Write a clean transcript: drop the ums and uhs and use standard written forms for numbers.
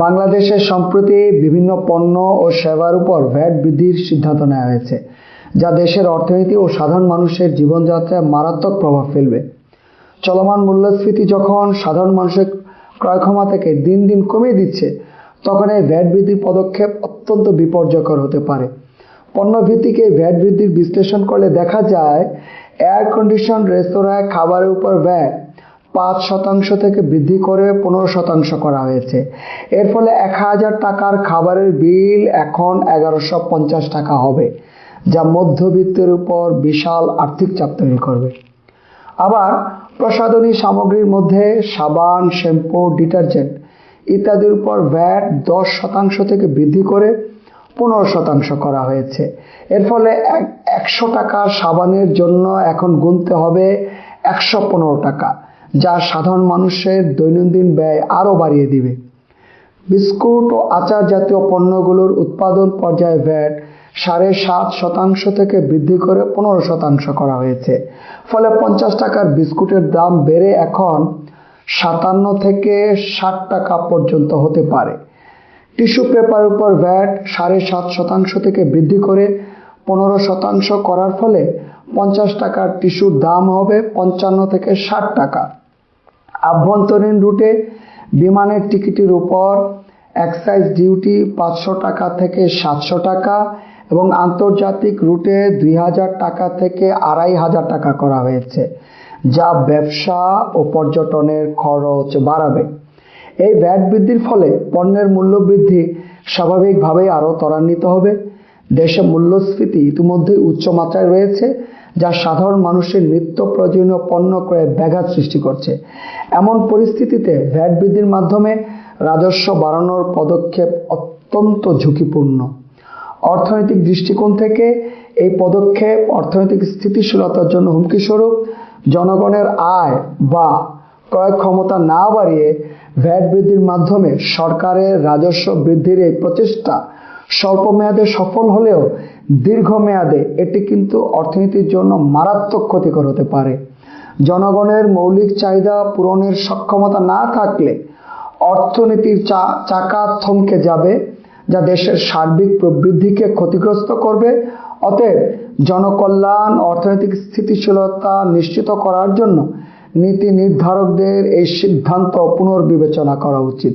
বাংলাদেশে সম্প্রতি বিভিন্ন পণ্য ও সেবার উপর ভ্যাট বৃদ্ধির সিদ্ধান্ত নেওয়া হয়েছে, যা দেশের অর্থনীতি ও সাধারণ মানুষের জীবনযাত্রায় মারাত্মক প্রভাব ফেলবে। চলমান মূল্যস্ফীতি যখন সাধারণ মানুষের ক্রয় থেকে দিন দিন কমিয়ে দিচ্ছে, তখন এই ভ্যাট বৃদ্ধির পদক্ষেপ অত্যন্ত বিপর্যয়কর হতে পারে। পণ্যভিত্তিক এই ভ্যাট বৃদ্ধির বিশ্লেষণ করলে দেখা যায়, এয়ার কন্ডিশন রেস্তোরাঁয় খাবারের উপর ভ্যাট 5% থেকে বৃদ্ধি করে 15% করা হয়েছে। এর ফলে 1000 টাকার খাবারের বিল এখন 1150 টাকা হবে, যা মধ্যবিত্তের উপর বিশাল আর্থিক চাপ তৈরি করবে। আবার প্রসাধনী সামগ্রীর মধ্যে সাবান, শ্যাম্পু, ডিটারজেন্ট ইত্যাদির উপর ভ্যাট 10% থেকে বৃদ্ধি করে 15% করা হয়েছে। এর ফলে 100 টাকার সাবানের জন্য এখন গুনতে হবে 115 টাকা, যা সাধারণ মানুষের দৈনন্দিন ব্যয় আরও বাড়িয়ে দিবে। বিস্কুট ও আচার জাতীয় পণ্যগুলোর উৎপাদন পর্যায়ে ভ্যাট 7.5% থেকে বৃদ্ধি করে 15% করা হয়েছে। ফলে 50 টাকার বিস্কুটের দাম বেড়ে এখন 57 থেকে 60 টাকা পর্যন্ত হতে পারে। টিস্যু পেপার উপর ভ্যাট 7.5% থেকে বৃদ্ধি করে 15% করার ফলে 50 টাকার টিস্যুর দাম হবে 55 থেকে 60 টাকা। আভ্যন্তরীণ রুটে বিমানের টিকিটের উপর এক্সাইজ ডিউটি 500 টাকা থেকে 700 টাকা এবং আন্তর্জাতিক রুটে 2000 টাকা থেকে 2500 টাকা করা হয়েছে, যা ব্যবসা ও পর্যটনের খরচ বাড়াবে। এই ভ্যাট বৃদ্ধির ফলে পণ্যের মূল্য বৃদ্ধি স্বাভাবিকভাবেই আরও ত্বরান্বিত হবে। দেশে মূল্যস্ফীতি ইতিমধ্যেই উচ্চমাত্রায় রয়েছে, যা সাধারণ মানুষের নিত্য প্রয়োজনীয় পণ্য ক্রয়ে ব্যাঘাত সৃষ্টি করছে। এমন পরিস্থিতিতে ভ্যাট বৃদ্ধির মাধ্যমে রাজস্ব বাড়ানোর পদক্ষেপ অত্যন্ত ঝুঁকিপূর্ণ। অর্থনৈতিক দৃষ্টিকোণ থেকে এই পদক্ষেপ অর্থনৈতিক স্থিতিশীলতার জন্য হুমকিস্বরূপ। জনগণের আয় বা ক্রয় ক্ষমতা না বাড়িয়ে ভ্যাট বৃদ্ধির মাধ্যমে সরকারের রাজস্ব বৃদ্ধির এই প্রচেষ্টা স্বল্প মেয়াদে সফল হলেও দীর্ঘমেয়াদে এটি কিন্তু অর্থনীতির জন্য মারাত্মক ক্ষতিকর হতে পারে। জনগণের মৌলিক চাহিদা পূরণের সক্ষমতা না থাকলে অর্থনীতির চাকা থমকে যাবে, যা দেশের সার্বিক প্রবৃদ্ধিকে ক্ষতিগ্রস্ত করবে। অতএব জনকল্যাণ, অর্থনৈতিক স্থিতিশীলতা নিশ্চিত করার জন্য নীতি নির্ধারকদের এই সিদ্ধান্ত পুনর্বিবেচনা করা উচিত।